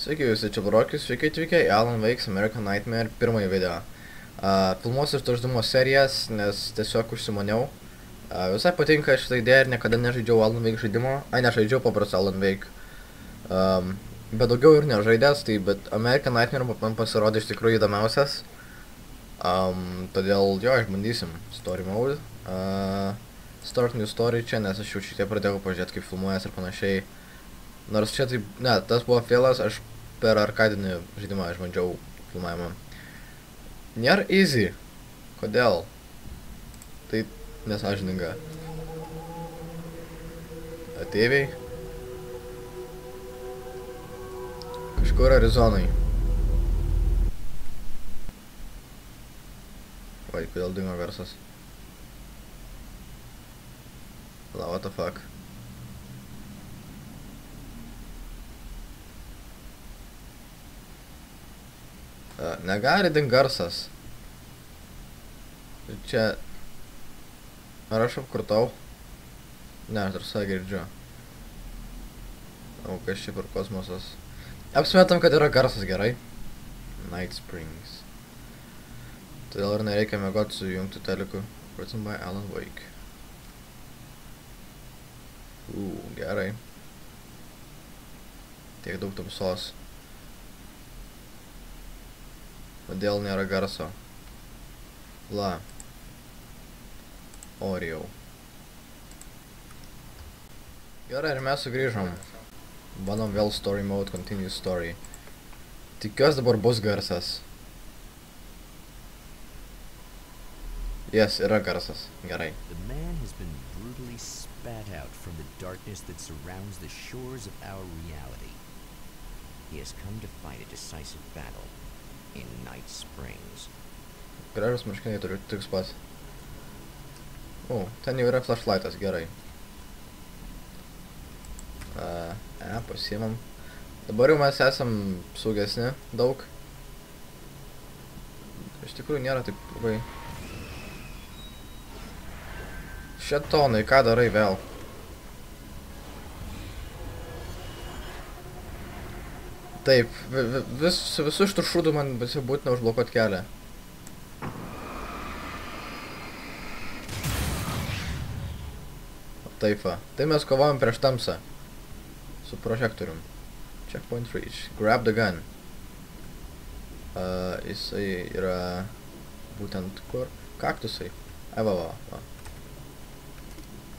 Sveiki visi, čia Žiurėkit, sveiki atvykę į Alan Wake's American Nightmare pirmąjį video. Filmuosiu ir žaidimo serijas, nes tiesiog užsimaniau. Visai patinka šitą idėją ir niekada nežaidžiau Alan Wake žaidimo. Nežaidžiau paprastą Alan Wake. Bet daugiau ir nežaidęs, tai bet American Nightmare man pasirodė iš tikrųjų įdomiausias. Todėl jo, išbandysim story mode. Start new story čia, nes aš jau šitie pradėjau pažiūrėti, kaip filmuojas ir panašiai. Nors čia taip, ne, tas buvo failas, aš per arkadinį žaidimą išbandžiau filmavimą. Nėra easy. Kodėl? Tai nesąžininga. Ateiviai. Kažkur Arizonai. Vai, kodėl dingo garsas? What the fuck? Negali dingt garsas. Čia... Ar aš apkurtau? Ne, aš dar save girdžiu. O, kas čia per kosmosas? Apsimetam, kad yra garsas, gerai? Night Springs. Todėl ir nereikia mėgoti su jungti teleku. Written by Alan Wake. Gerai. Tiek daug tamsos. Kodėl nėra garso? La. Oreo. Gerai, ir mes sugrįžom. Bandom vėl story mode, continue story. Tikiuos dabar bus garsas. Yes, yra garsas. Gerai. The man has been brutally spat out from the darkness that surrounds the shores of our reality. He has come to fight a decisive battle in Night Springs. Gražus marškiniai turiu tik spas. O, ten jau yra flashlightas, gerai. Pasiimam. Dabar jau mes esam saugesni daug. Iš tikrųjų nėra taip labai. Šetonai, ką darai vėl? Taip, su visų šitų šūdų man būtina užblokuoti kelią. Taip va. Tai mes kovojam prieš tamsą. Su prožektorium. Checkpoint reach. Grab the gun. Jisai yra... Būtent kur? Kaktusai. Va.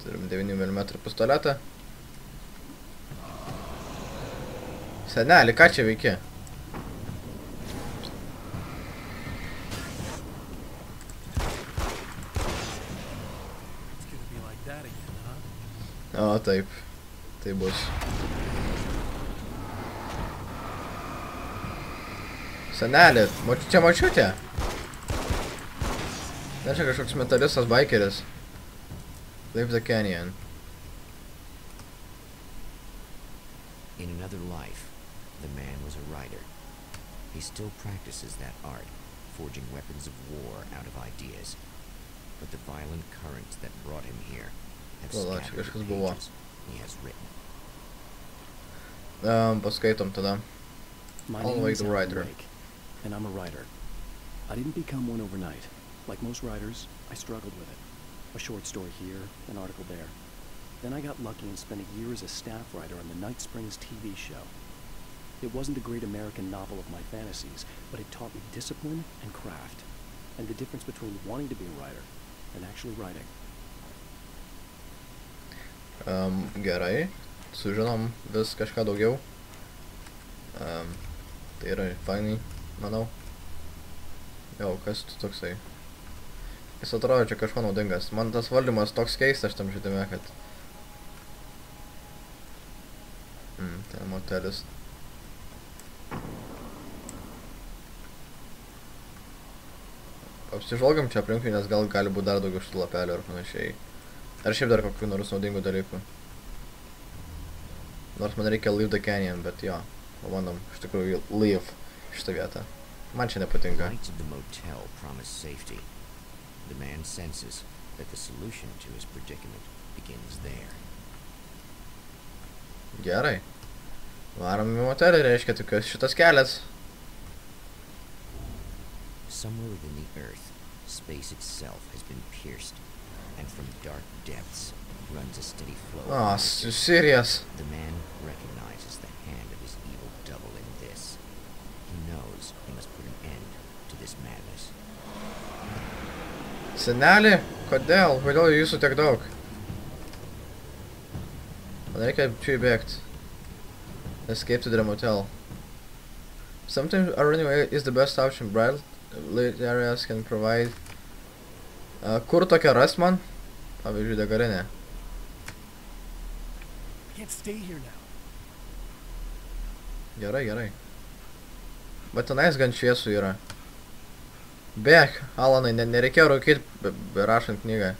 Turim 9 mm pistoletą. Seneli, ką čia veiki? O, taip. Tai bus. Seneli, čia močiutė? Ne, čia kažkoks metalistas bikeris. Leave the canyon. In another life, the man was a writer. He still practices that art, forging weapons of war out of ideas. But the violent currents that brought him here have scattered the pages he has written. Paskaitom tada. My name is Alan Wake, and I'm a writer. I didn't become one overnight. Like most writers, I struggled with it. A short story here, an article there. Then I got lucky and spent a year as a staff writer on the Night Springs TV show. It wasn't the great American novel of my fantasies, but it taught me discipline and craft, and the difference between wanting to be a writer and actually writing. Gerai. Sužinom vis kažką daugiau. Tai yra fainai, manau. Jau, kas tu toksai? Jis atrodo čia kažko naudingas. Man tas valdymas toks keistas šitam žaidime, kad... Tai motelis. Apsižvalgiam čia aplinkui, nes gal gali būti dar daugiau šitų lapelių ar panašiai. Ar šiaip dar kokių nors naudingų dalykų. Nors man reikia leave the canyon, bet jo. Pabandom iš tikrųjų leave šitą vietą. Man čia nepatinka. The lights of the motel promise safety. The man senses that the solution to his predicament begins there. Gerai. Varom į motelį, reiškia Tikiuos šitas kelias. Somewhere within the earth, space itself has been pierced, and from dark depths runs a steady flow of Serijos. The man recognizes the hand of his evil double in this. He knows he must put an end to this madness. Seneli, kodėl? Kodėl jūsų tiek daug? Man reikia čia įbėgti. Escape to the motel. Sometimes a running away is the best option. Bright light areas can provide. Kur tokia ras man? Pavyzdžiui, degalinė. Can't stay here now. Gerai, gerai. Bet tenais gan šviesu yra. Bėk, Alanai, nereikėjo rūkyti rašant knygą.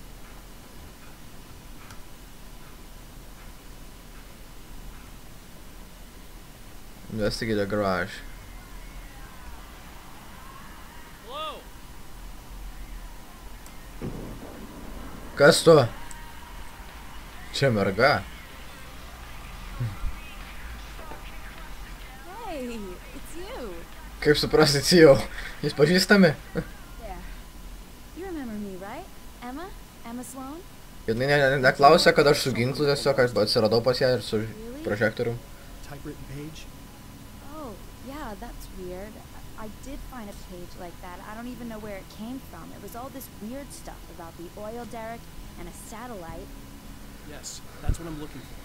Investigate the garage. Hello. Kas tu? Čia merga. Hey, it's you. Kaip suprasti, jau? Jūs pažįstami? There. You remember me, right? Emma? Emma Sloan? Jinai neklausė, kad aš su ginklu tiesiog atsiradau pas ją ir su prožektorium. Typewritten page? Oh, yeah, that's weird. I did find a page like that. I don't even know where it came from. It was all this weird stuff about the oil derrick and a satellite. Yes, that's what I'm looking for.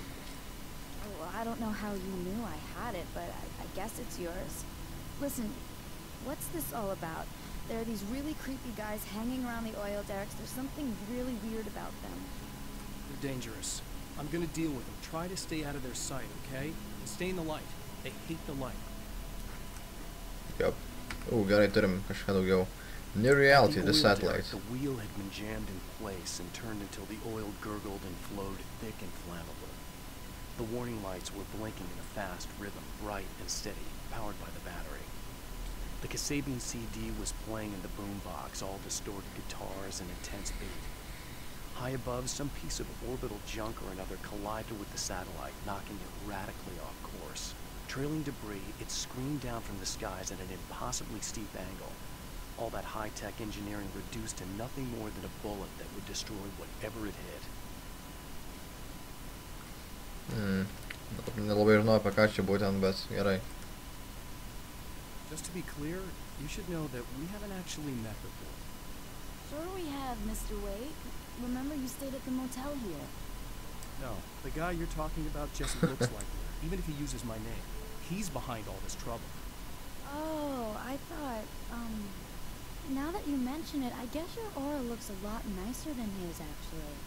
Oh, well, I don't know how you knew I had it, but I guess it's yours. Listen, what's this all about? There are these really creepy guys hanging around the oil derricks. There's something really weird about them. They're dangerous. I'm gonna deal with them. Try to stay out of their sight, okay? And stay in the light. They hate the light. Yep. Gerai, turim kažką daugiau. New reality, the satellite. The wheel had been jammed in place and turned until the oil gurgled and flowed thick and flammable. The warning lights were blinking in a fast rhythm, bright and steady, powered by the battery. The Kasabian CD was playing in the boombox, all distorted guitars and intense beat. High above, some piece of orbital junk or another collided with the satellite, knocking it radically off course. Trailing debris, it screamed down from the skies at an impossibly steep angle. All that high-tech engineering reduced to nothing more than a bullet that would destroy whatever it hit. Nelabai žinau apie ką čia būtent, bet gerai. Just to be clear, you should know that we haven't actually met before. Sure we have, Mr. Wake. Remember you stayed at the motel here. No, the guy you're talking about just looks like me, even if he uses my name. He's behind all this trouble. Oh, I thought, now that you mention it, I guess your aura looks a lot nicer than his, actually.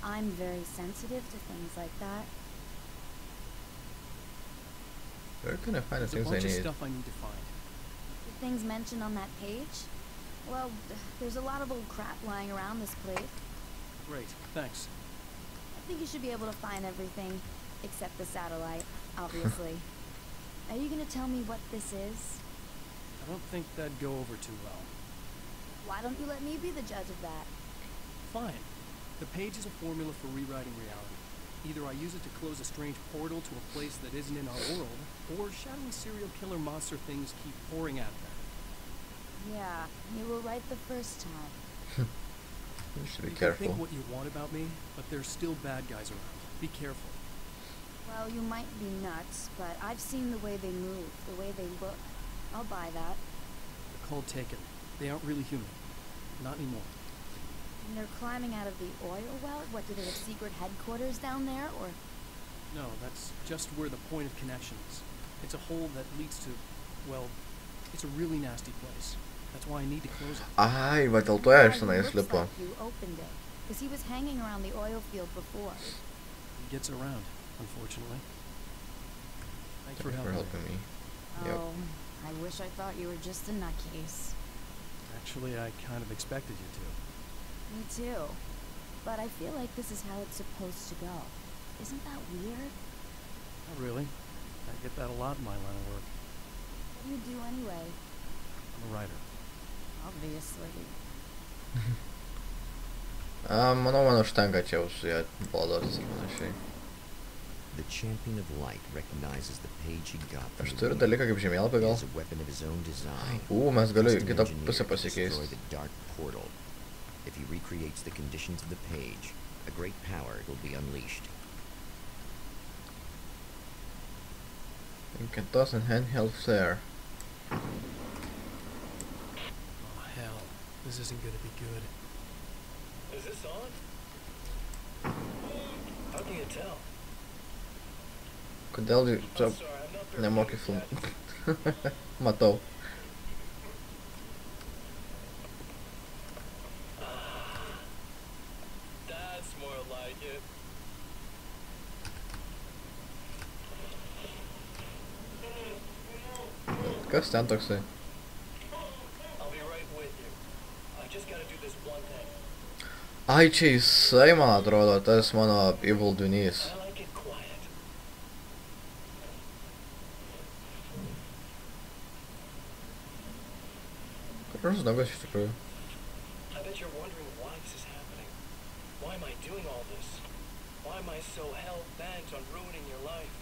I'm very sensitive to things like that. Where can I find the There's things a I bunch of need? stuff I need to find. The things mentioned on that page? Well, there's a lot of old crap lying around this place. Great, thanks. I think you should be able to find everything, except the satellite, obviously. Are you gonna tell me what this is? I don't think that'd go over too well. Why don't you let me be the judge of that? Fine. The page is a formula for rewriting reality. Either I use it to close a strange portal to a place that isn't in our world, or shadowy serial killer monster things keep pouring out of that. Yeah, you were right the first time. You should be You can careful. think what you want about me, but there's still bad guys around. Be careful. Well, you might be nuts, but I've seen the way they move, the way they look. I'll buy that. They're called Taken. They aren't really human. Not anymore. And they're climbing out of the oil well? What, do they have secret headquarters down there, or...? No, that's just where the point of connection is. It's a hole that leads to, well, it's a really nasty place. That's why I need to close it. Ai, va dėl to aš tenai Looks lipu. like you opened it, because he was hanging around the oil field before. He gets around, unfortunately. Thanks for Thanks for helping. helping me. Yep. Oh, I wish I thought you were just a nutcase. Actually, I kind of expected you to. Me too. But I feel like this is how it's supposed to go. Isn't that weird? Not really. I get that a lot in my line of work. What do you do anyway? I'm a writer. Obviously. Manau, man užtenka čia jau su ją baldotis ir panašiai. The champion of light recognizes the page he got from Aš the turiu wound dalyką kaip žemėlapį gal. as a weapon of his own design. Mes galiu Custom kitą engineered pusę to pasikeisti. destroy the dark portal. If he recreates the conditions of the page, a great power will be unleashed. You can toss an handheld flare. Oh, hell. This isn't gonna be good. Is this on? How can you tell? Kodėl čia I'm sorry, I'm not very nemoki good at filmuoti? Matau. That's more like it. Kas ten toksai? I'll be right with you. I just gotta do this one thing. Ai, čia jisai, man atrodo, tas mano įvaldunys. I like it quiet. Gražus žmogus iš tikrųjų. I bet you're wondering why this is happening. Why am I doing all this? Why am I so hell-bent on ruining your life?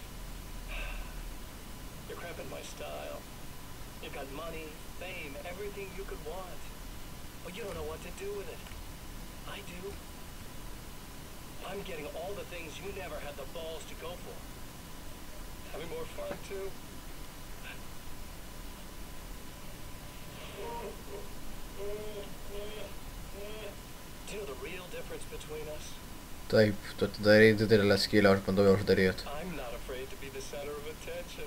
You're cramping my style. You've got money, fame, everything you could want. But you don't know what to do with it. I do. I'm getting all the things you never had the balls to go for. Having more fun, too. Do you know the real difference between us? Taip, tu atidarei didelę skylę, aš bandau ją uždaryti. I'm not afraid to be the center of attention.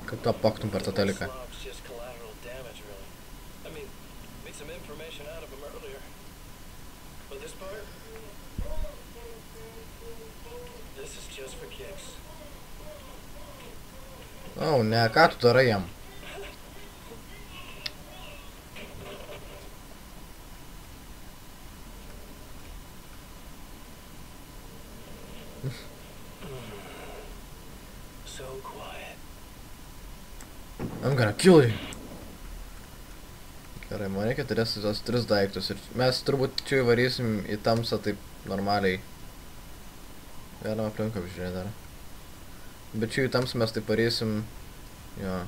Kad tu apaktum per tą teliką. Slob's just collateral damage, really. I mean, made some information out of him earlier. But this part? This is just for kicks. O, ne, ką tu darai jam? So quiet. I'm gonna kill you. Gerai, man reikia turėti tos 3 daiktus ir mes turbūt čia įvarysim į tamsą taip normaliai. Galima aplinką apžiūrėti dar. Bet čia į tamsą mes taip varysim. Jo.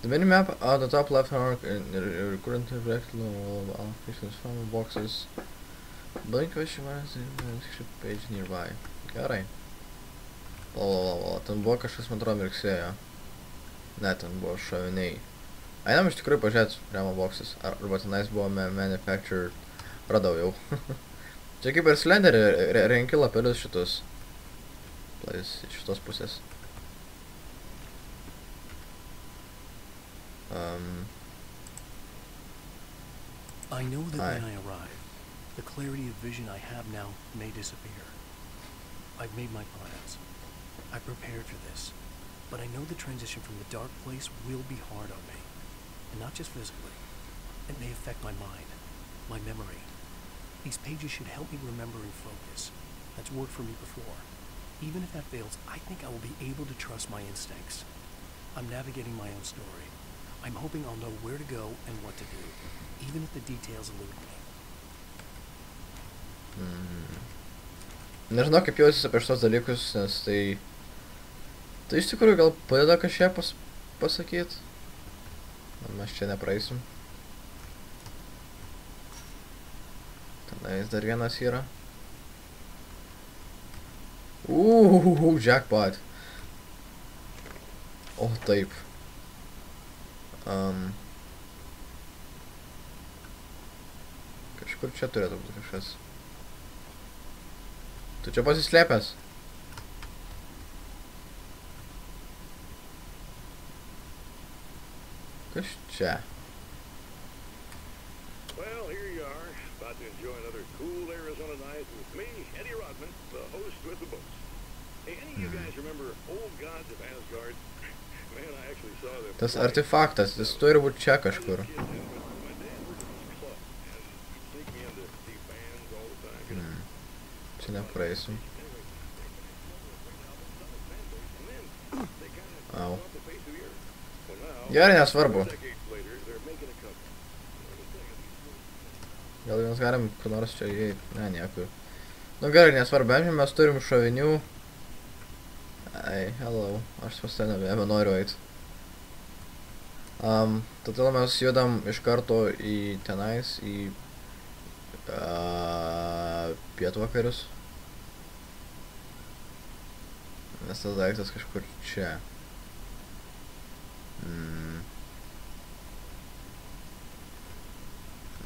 The minimap on the top left hand current direct allocations from boxes. Blank question marks in page nearby. Gerai. Pala, ten buvo kažkas, man atrodo, mirksėjo. Ne, ten buvo šoviniai. Einam iš tikrųjų pažiūrėti remo boxes. Arba tenais buvo manufactured. Radau jau. Čia kaip ir Slenderį, renki lapelius šitus. Plais iš šitos pusės. I know that when I arrive, the clarity of vision I have now may disappear. I've made my plans. I prepared for this. But I know the transition from the dark place will be hard on me. And not just physically. It may affect my mind, my memory. These pages should help me remember and focus. That's worked for me before. Even if that fails, I think I will be able to trust my instincts. I'm navigating my own story. I'm hoping I'll know where to go and what to do, even if the details elude me. Nežinau, kaip jausis apie šitos dalykus, nes tai iš tikrųjų gal padeda kažkiek pasakyti. Mes čia nepraeisim. Tenais dar vienas yra. Jackpot. O, taip. Kažkur čia turėtų būti kažkas. Tu čia pasislėpęs? Kas čia? Well, here you are, about to enjoy another cool Arizona night with me, Eddie Rodman, the host with the books. Hey, any of you guys remember Old Gods of Asgard? Man, I actually saw them. Tas artefaktas, jis turi būti čia kažkur. Čia nepraeisim. Au. Gerai, nesvarbu. Gal mes galim kur nors čia įeit? Ne, niekur. Nu gerai, nesvarbu, mes turim šovinių. Ai, hello, aš pas ten nebenoriu eit. Todėl mes judam iš karto į tenais, į pietvakarius. Nes tas daiktas kažkur čia.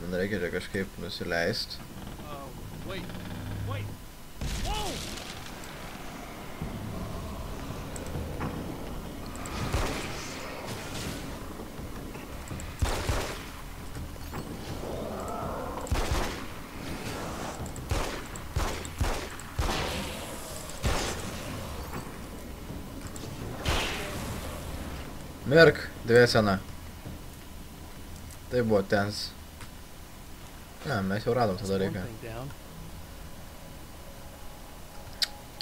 Man reikia čia kažkaip nusileist. Wait! Whoa! Mirk, dviesena. Tai buvo tens. Ne, mes jau radom tą dalyką.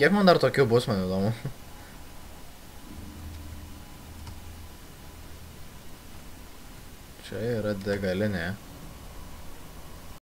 Kiek man dar tokių bus, man įdomu. Čia yra degalinė.